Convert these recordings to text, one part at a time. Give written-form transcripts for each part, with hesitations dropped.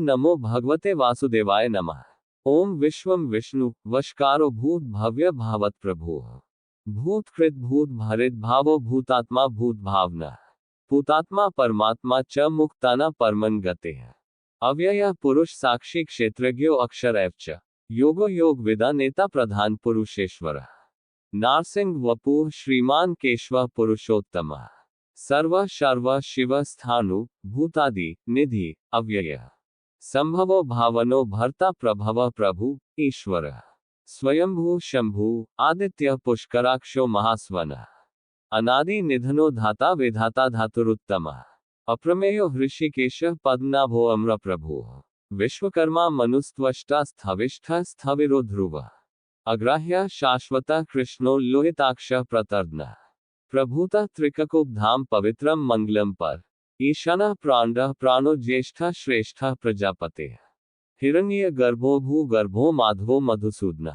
ओम नमो भगवते वासुदेवाय नमः। ओम विश्वम विष्णु वशकारो भूत भव्य भावत प्रभु। भूतकृत भूत भरित भावो भूतात्मा भूत भावना। भूतात्मा परमात्मा च मुक्ताना परमन गते। अव्यय पुरुष साक्षी क्षेत्रज्ञो अक्षर एव च। योगो योग विदा नेता प्रधान पुरुषेश्वर। नारसिंह वपुः श्रीमान केशव पुरुषोत्तम। सर्व शर्व शिव स्थानु भूतादि निधि अव्यय। संभवो भावनो भर्ता प्रभव प्रभु ईश्वर। स्वयंभू शंभु आदित्य पुष्कराक्षो महास्वन। अनादि निधनो धाता विधाता धातुरुत्तम। अप्रमेयो हृषिकेश पद्मनाभो अम्र प्रभु। विश्वकर्मा मनुस्त्वष्टा स्थविष्ठ स्थविरो ध्रुव। अग्राह्य शाश्वत कृष्णो लोहिताक्ष प्रतर्दन। प्रभुता त्रिककुब धाम पवित्रम मंगलम पर। ईशाना प्राण प्राणो ज्येष्ठ श्रेष्ठ प्रजापते। हिरण्य गर्भो भू गर्भो माधवो मधुसूदन।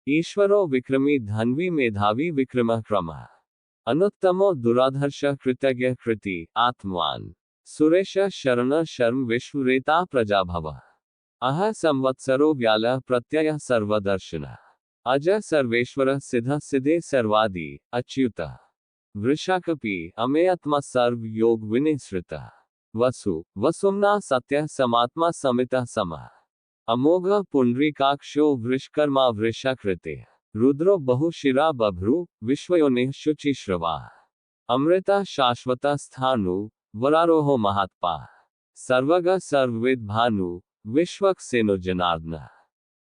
ईश्वरो विक्रमी धन्वी मेधावी विक्रम क्रम। अनुत्तमो दुराधर्ष कृतज्ञ कृति आत्मवान। सुरेश शरण शर्म विश्वरेता प्रजाभव। अह संवत्सरो व्याल प्रत्यय सर्वदर्शन। अज सर्वेश्वर सिद्ध सिद्धे सर्वादि अच्युत। वृषाकपि अमेयत्मा सर्व योग विनिश्रित। वसु वसुमना सत्य समात्मा समिता सम। अमोघ पुंडरीकाक्षो वृषकर्मा वृषाकृते। रुद्रो बहुशिरा बभ्रु विश्वयोनिः शुचिश्रवा। अमृता शाश्वता स्थानु वरारोहो महात्पा। सर्वग सर्ववेद भानु विश्वक्सेनो जनार्दन।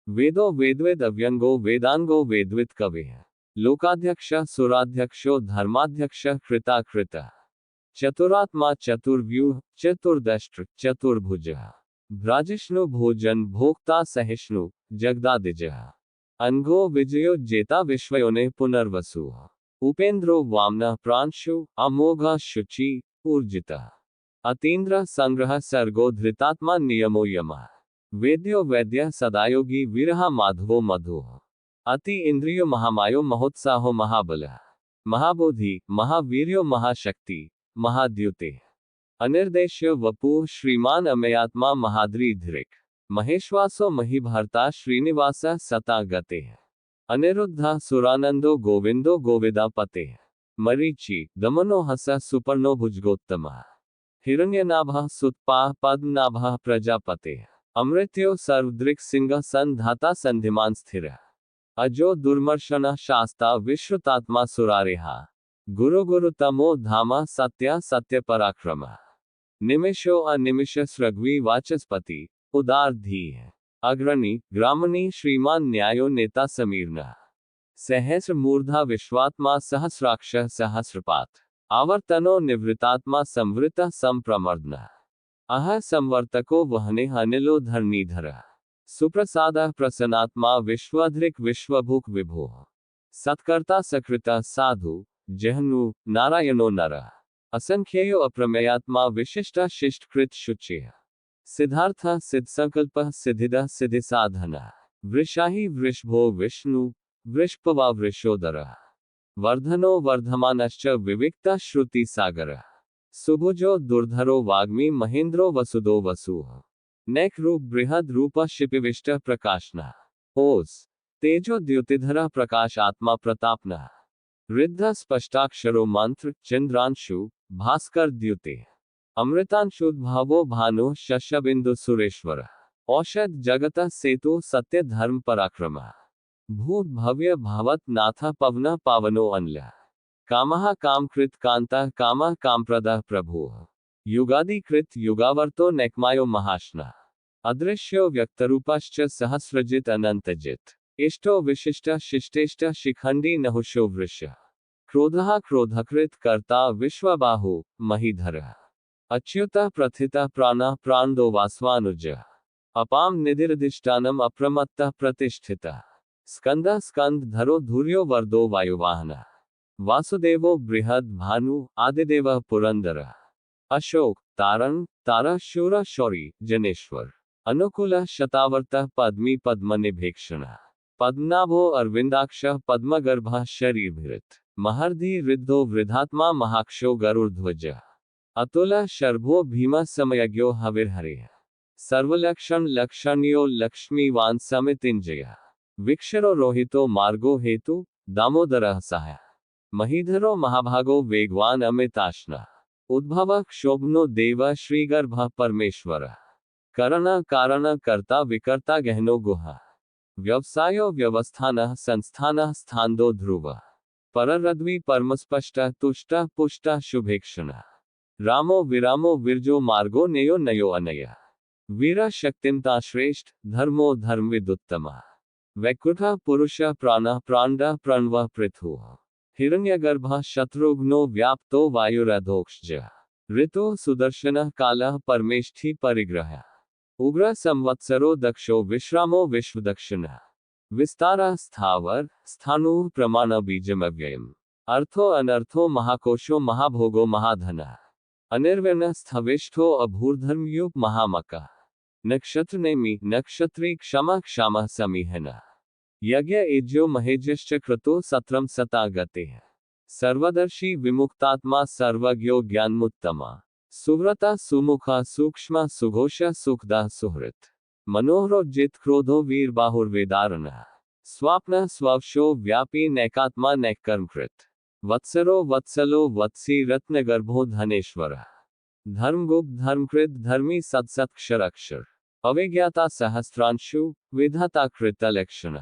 वेदो वेदवेद अव्यंगो वेदांगो वेदविद कवे। लोकाध्यक्ष सुराध्यक्षो धर्माध्यक्ष कृताकृत। चतुरात्मा चतुर्व्यूह चतुर्दष्ट्र चतुर्भुज। भ्राजिष्णु भोजन भोक्ता सहिष्णु जगदादिज। अनघो विजयो जेता विश्वयोने पुनर्वसु। उपेंद्रो वामन प्रांशु अमोघ शुचि ऊर्जित। अतीन्द्र संग्रह सर्गो धृतात्मा नियमो यम। वेद्यो वैद्य सदायोगी वीरहा माधवो मधु। अति इंद्रियो महामायो महोत्साहो महाबल। महाबोधि महावीर्यो महाशक्ति महाद्युते। अनिर्देश्य वपुः श्रीमान अमेयात्मा महाद्री धृक्। महेश्वासो महिभर्ता श्रीनिवास सता गते। अनिरुद्ध सुरानंदो गोविंदो गोविदापते। मरीचि दमनो हस सुपर्णो भुजगोत्तम। हिरण्यनाभः सुत्पाः पद्मनाभः प्रजापते। अमृत्यो सर्वदृक् सिंह संधाता संधिमान स्थिर। अजो दुर्मर्शन शास्ता विश्रुतात्मा सुरारेहा। गुरु गुरुतमो धामा सत्य सत्य पराक्रम। निमिषो अनिमिष सृग्वी वाचस्पति उदार धी। अग्रणी ग्रामणी श्रीमान न्यायो नेता समीर्ण। सहस्र मूर्धा विश्वात्मा सहस्राक्ष सहस्रपात। आवर्तनो निवृतात्मा संवृत संप्रमर्दन। अह संवर्तको वहने अनिलो धरणीधर। सुप्रसाद प्रसन्नात्मा विश्वाधृक् विश्वभुक् विभो। सत्कर्ता सकृता साधु जहनु नारायणो नर। असंख्येयो अप्रमेयात्मा विशिष्ट शिष्टकृत शुचिः। सिद्धार्थ सिद्ध संकल्प सिद्धिद सिद्धि साधन। वृषाहि वृषभो विष्णु वृषपवा वृषोदर। वर्धनो वर्धमानश्च विविक्ता श्रुति सागर। सुभुजो दुर्धरो वाग्मी महेंद्रो वसुदो वसुः। नेक रूप बृहद रूप शिपिविष्ट प्रकाशना। ओस तेजो द्युतिधर प्रकाश आत्मा प्रतापना। रिद्ध स्पष्टाक्षरो मंत्र चंद्रांशु भास्कर द्युते। अमृतांशुद्भावो भानु शशबिंदु सुरेश्वर। औषध जगत सेतु सत्य धर्म पराक्रम। भूत भव्य भावत नाथ पवन पावनो अनल। कामः कामकृत कांता कामः कामप्रदः प्रभु। युगादि कृत युगावर्तो नेकमायो महाशना। अदृश्यो व्यक्तरूपश्च सहस्रजित अनंतजित। इष्टो विशिष्ट शिष्टेष्ट शिखंडी नहुषो वृष। क्रोधः क्रोधकृत कर्ता विश्वबाहु महीधर। अच्युत प्रथित प्राण प्राणदो वास्वानुज। अपाम निधिरधिष्ठानम अप्रमत्त प्रतिष्ठित। स्कंद स्कंद धरो धुर्यो वर्दो वायुवाहन। वासुदेवो बृहद भानु आदिदेव पुरंदर। अशोक तारण तारा शूर शौरी जनेश्वर। अनुकूल शतावर्त पद्मी पद्मनिभेक्षण। पद्मनाभो अरविंदाक्ष पद्मगर्भ शरीरभृत। महर्धि रिद्धो वृद्धात्मा महाक्षो गरुड़ध्वज। अतुल शर्भो भीम समयज्ञो हविर्हरे। सर्वलक्षण लक्षण्यो लक्ष्मीवान समितिंजय। विक्षरो रोहितो मार्गो हेतु दामोदरः सहाय। महीधरो महाभागो वेगवान अमिताश्न। उद्भव क्षोभनो देव श्रीगर्भ परमेश्वर। करण कारण कर्ता विकर्ता गहनो गुहा। व्यवसायो व्यवस्थानः संस्थानः स्थान्दो ध्रुव। पररद्वि परमस्पष्ट तुष्ट पुष्ट शुभेक्षण। रामो विरामो विरजो मार्गो नयो नयो अनय। वीर शक्तिमता श्रेष्ठ धर्मो धर्मविदुत्तम। वैकुंठ पुरुष प्राण प्रांड प्रणव पृथु। हिरण्यगर्भ शत्रुघ्नो व्याप्तो वायुरधोक्षज। ऋतु सुदर्शन कालः परमेष्ठी परिग्रह। उग्र संवत्सरो दक्षो विश्रामो विश्वदक्षिण। विस्तार स्थावर स्थाणु प्रमाण बीजमव्ययम्। अर्थो अनर्थो महाकोशो महाभोगो महाधन। अनिर्वर्ण स्थविष्ठो अभूर्धर्मयुप महामक। नक्षत्र नेमि नक्षत्री क्षमा क्षामः समीहन। यज्ञ एज्यो महेजश्च कृतो सत्रम सता गते। सर्वदर्शी विमुक्तात्मा सर्वज्ञो ज्ञानमुत्तमा। सुव्रता सुमुखा सूक्ष्म सुघोष सुखदा सुहृत। मनोहरोज्जित क्रोधो वीर बाहुर्वेदारण। स्वाप्न स्ववशो व्यापी नैकात्मा नैकर्मकृत। वत्सरो वत्सलो वत्सी रत्नगर्भो धनेश्वर। धर्मगुप्त धर्मकृत धर्मी सत्सत्क्षर अक्षर। अविज्ञाता सहस्रांशु विधाता कृतलक्षण।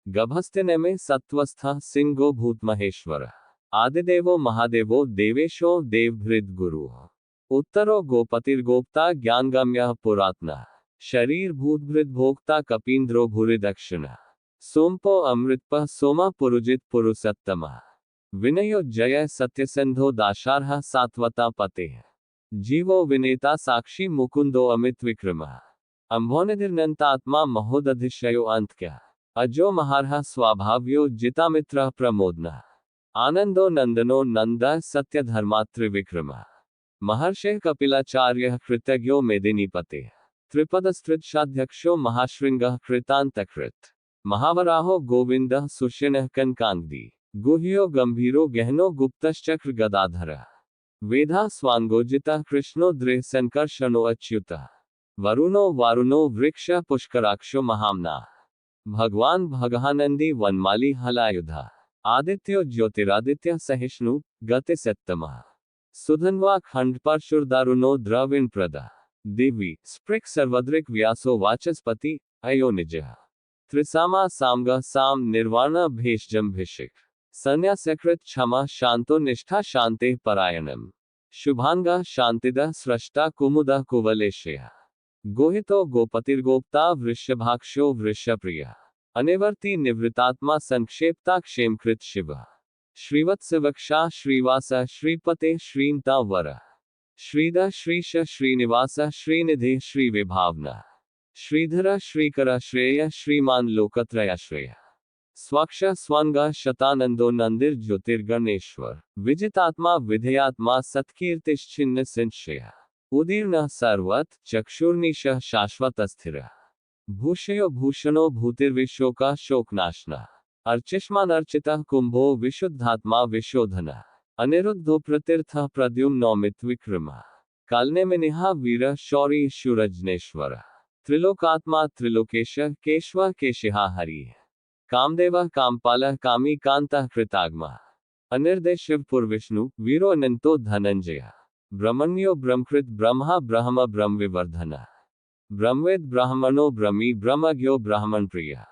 गभस्तिने में सत्वस्थ सिंहो भूतमहेश्वर। आदिदेवो महादेवो देवेशो देवभृद गुरु। उत्तरो गोपतिर्गोप्ता ज्ञानगम्यः पुरात्नः। शरीर भूतभृद भोक्ता कपीन्द्रो भूरिदक्षिण। सोमपो अमृतपः सोमा पुरुजित पुरुषोत्तमः। विनयो जय सत्यसंधो दाशार्ह सात्वता पते। जीवो विनेता साक्षी मुकुंदो अमित विक्रमः। अम्भोनिधिर्नन्तात्मा महोदधिशयो अंतक्यः। अजो महारः स्वाभाव्यो जितामित्रः प्रमोदनः। आनंदो नंदनो नंद सत्य धर्मात्रिविक्रमः। महर्षिः कपिलाचार्यः कृतज्ञो मेदिनीपते। त्रिपदस्त्रिदशाध्यक्षो महाशृंगः कृतान्तकृत। महावराहो गोविंदः सुषेणः कनकांगी। गुह्यो गंभीरो गहनो गुप्तश्चक्र गदाधरः। वेदा स्वांगोजितः कृष्णो दृह संकर्षणो अच्युतः। वरुणो वारुणो वृक्ष पुष्कराक्षो महामनाः। भगवान भगानंदी वनमाली हलायुधा। आदित्यो ज्योतिरादित्य सहिष्णु गति सत्तमः। सुधन्वा खंड परशुरदारुणो द्रविण प्रदा। दिव्य स्पृक् सर्वद्रिक व्यासो वाचस्पति अयोनिजः। त्रिसामा सामग साम निर्वाण भेषजम्भिषिक। संन्यासकृत क्षमा शांतो निष्ठा शांते परायणम। शुभांगा शांतिदः स्रष्टा कुमुदः कुवलेशयः। गोहितो गोपतिर्गोप्ता वृषभाक्षो वृषप्रियः। अनिवर्ति निवृतात्मा संक्षेप्ता क्षेमकृत शिवः। श्रीवत्सवक्षा श्रीवास श्रीपते श्रीमता वरः। श्रीद श्रीश श्रीनिवास श्रीनिधि श्रीविभावनः। श्रीधर श्रीकर श्रेय श्रीमान लोकत्रयाश्रयः। स्वक्ष स्वंग शतानंदो नंदिर ज्योतिर्गणेश्वर। विजितात्मा विधेयात्मा सत्कीर्तिश्चिन्ह संशयः। उदीर्णः सर्वत चक्षुर्निशः शाश्वतस्थिरः। भूषयो भूषणो भूतिर्विशोका शोकनाशनः। अर्चिष्मान अर्चितः कुंभो विशुद्धात्मा विशोधनः। अनिरुद्धो प्रतीर्थः प्रद्युम्नोमित विक्रमः। कालनेमिनिहा वीर शौरी शूरजनेश्वरः। त्रिलोकात्मा त्रिलोकेश केशव केशिहा हरिः। कामदेवः कामपालः कामी कांतः कृतागमः। अनिर्दय शिवपुरविष्णु वीरो अनंतो धनंजयः। ब्रह्मण्यो ब्रह्मकृत ब्रह्मा ब्रह्म ब्रह्मविवर्धनः। ब्रह्मवेद ब्राह्मणो ब्रह्मी ब्रह्मज्ञो ब्राह्मण प्रियः।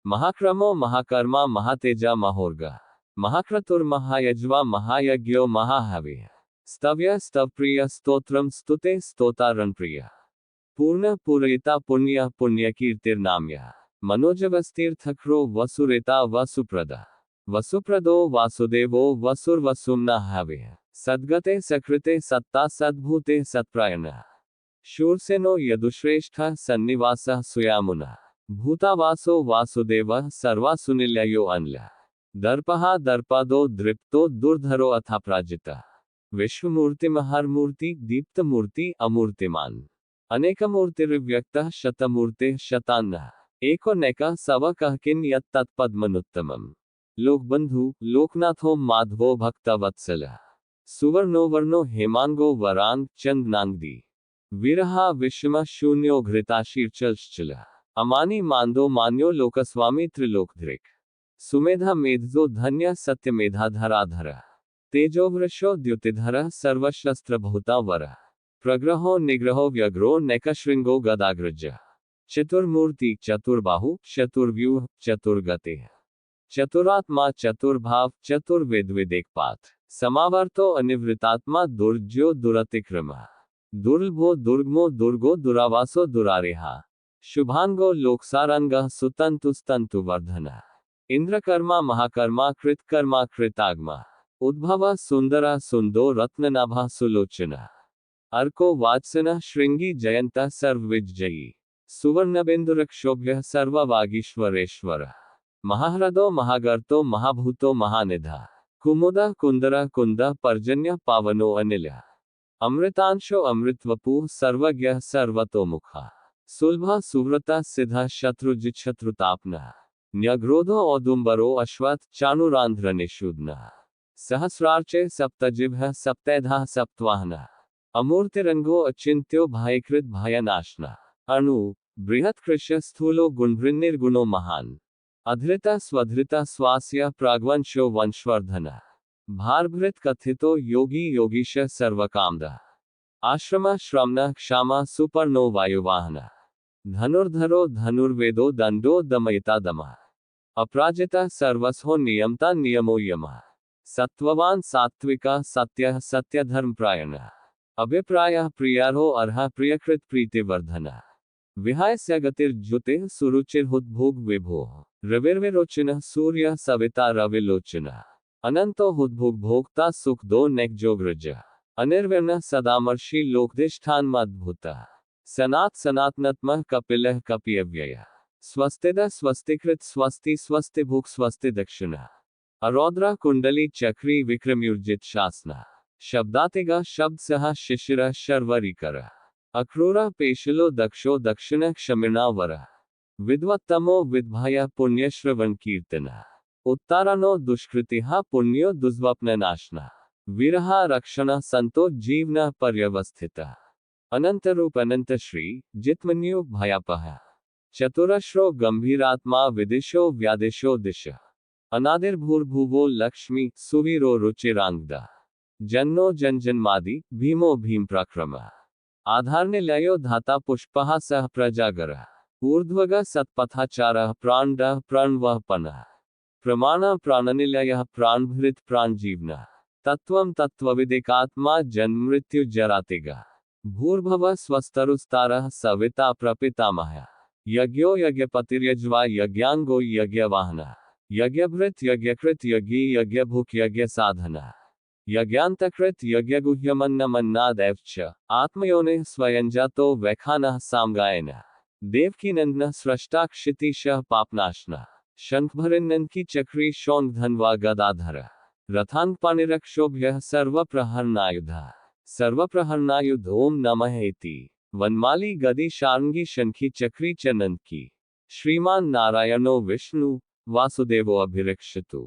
महाक्रमो महाकर्मा महातेजा महोर्गः। महाक्रतुर्महायज्वा महायज्ञो महाहविः। स्तव्य स्तवप्रिय स्तोत्रम स्तुते स्तोतारणप्रियः। पूर्ण पूरयिता पुण्य पुण्यकीर्तिर्नाम्यः। मनोजवस्तीर्थक्रो वसुरेता वसुप्रदा। वसुप्रदो वासुदेवो वसुर्वसुम्ना हविः। सद्गते सकृते सत्ता सद्भूते सत्प्रायणः। शूरसेनो यदुश्रेष्ठः सन्निवासः सुयामुनः। भूतावासो वासुदेवः सर्वासुनिलयो अनलः। दर्पहा दर्पादो दृप्तो दुर्धरो अथापराजितः। विश्वमूर्तिमहर्मूर्ति दीप्तमूर्ति अमूर्तिमान। अनेकमूर्तिर्व्यक्तः शतमूर्तिः शतान्नः। एको नैकः सव कहकिन यत् तत्पद्मनुत्तमम्। लोकबंधु लोकनाथो माधवो भक्तवत्सलः। सुवर्णो वर्णो हेमांगो वरांग चंदनांगदी। विरहा विषम शून्यो घृताशीर्चल अमानी मांदो मान्यो लोकस्वामी त्रिलोकधृक् सुमेधा मेधजो धन्य सत्य मेधाधराधर तेजोवृषो द्युतिधर सर्वशस्त्र बहुतावर प्रग्रहो निग्रहो व्यग्रो नैकशृंगो गदाग्रज चतुर्मूर्ति चतुर्बाहु चतुर्व्यूह चतुर्गते चतुरात्मा चतुर्भाव चतुर्वेदवेदेकपात समावर्तो अनिवृतात्मा दुर्ज्यो दुरतिक्रम दुर्लभो दुर्गमो दुर्गो दुरावासो दुरारेहा शुभांगो लोकसारंगः सुतंतुस्तंतु वर्धन इंद्रकर्मा महाकर्मा कृतकर्मा कृतागमा उद्भव सुंदरा सुंदो रत्ननाभा सुलोचना अर्को वात्सन श्रृंगी जयंत सर्वविजयी सुवर्णबिंदुरक्षोभ्य सर्ववागीश्वरेश्वर महाह्रदो महागर्तो महाभूतो महानिधा कुमुद कुंदर कुंद पर्जन्य पावनो अनिल अमृतांशो अमृतवपु सर्वज्ञ सर्वतोमुखा सुलभा सुव्रता सिद्धा शत्रुजित शत्रुतापन न्यग्रोधो औदुंबरो अश्वत् चाणुरांध्र निषूद्न सहस्रार्चे सप्तजिह् सप्तैधा सप्तवाहन अमूर्तिरंगो अचिंत्यो भयकृत भयनाशना अणु बृहत् कृष्य स्थूलो गुणभृन्निर्गुणो महान अधृता स्वधृता स्वास्य प्राग्वंशो वंशवर्धन भारभृत कथितो योगी योगीश सर्वकामद आश्रम श्रमण क्षमा सुपर्णो वायुवाहन धनुर्धरो धनुर्वेदो दंडो दमयिता दम अपराजिता सर्वस्हो नियमता नियमो यम सत्ववान सात्विका सत्य सत्यधर्मप्रायण अभिप्राय प्रियारो अर्ह प्रियकृत प्रीतिवर्धन विहायस्य गतिर्ज्युते सुरुचिर्हुद्भोग विभो रविर्विरोचन सूर्य सविता रविलोचन अनंतो हुद्भोग भोक्ता सुख दो नेकजोग्रज अनिर्विर्ण सदामर्षि लोकधिष्ठान मद्भुत सनात सनातनत्म कपिलः कपियव्यय स्वस्तिद स्वस्तिकृत स्वस्ति स्वस्ति भुक् स्वस्ति दक्षिण अरौद्रा कुंडली चक्री विक्रमयुर्जित शासना शब्दातिगा शब्द सह शिशिर शर्वरीकर अक्रूरा पेशलो दक्षो दक्षिण क्षमिणावर विद्वत्तमो विद्भय पुण्यश्रवण कीर्तन उत्तारणो दुष्कृतिहा पुण्यो दुस्वप्ननाशना विरहा रक्षण संतो जीवन पर्यवस्थित अनंतरूप अनंत श्री जितमन्यु भयापह चतुरश्रो गंभीरात्मा विदिशो व्यादिशो दिश अनादिर्भूर्भुवो लक्ष्मी सुवीरो रुचिरांगद जन्नो जनजन्मादि भीमो भीम प्रक्रम आधारनिलयो धाता पुष्पः सह प्रजागर ऊर्ध्वग सत्पथाचारः प्राणदः प्रणवपनः प्रमाण प्राणनिलयः प्राणभृत प्राणजीवन तत्वं तत्त्वविदेकात्मा जन्ममृत्यु जरातिगा भूर्भुवः स्वस्तरुस्तारः सविता प्रपितामहः यज्ञो यज्ञपतिर्यज्वा यज्ञांगो यज्ञवाहनः यज्ञभृत यज्ञकृत यज्ञी यज्ञभुक् यज्ञसाधनः यज्ञान्तकृत यज्ञगुह्यमन्नमन्नादैवच आत्मयोनिः स्वयंजातो वैखानः सामगायनः देवकीनंदनः स्रष्टा क्षितिशः पापनाशनः शंखभरिन्नंदकी चक्री शौंधन्वा गदाधर रथांगपाणिरक्षोभ्यः सर्वप्रहरणायुधः सर्वप्रहरणायुध ओम नमः इति वनमाली गदी शार्ंगी शंखी चक्री च नंदकी श्रीमान नारायणो विष्णु वासुदेवो अभिरक्षतु।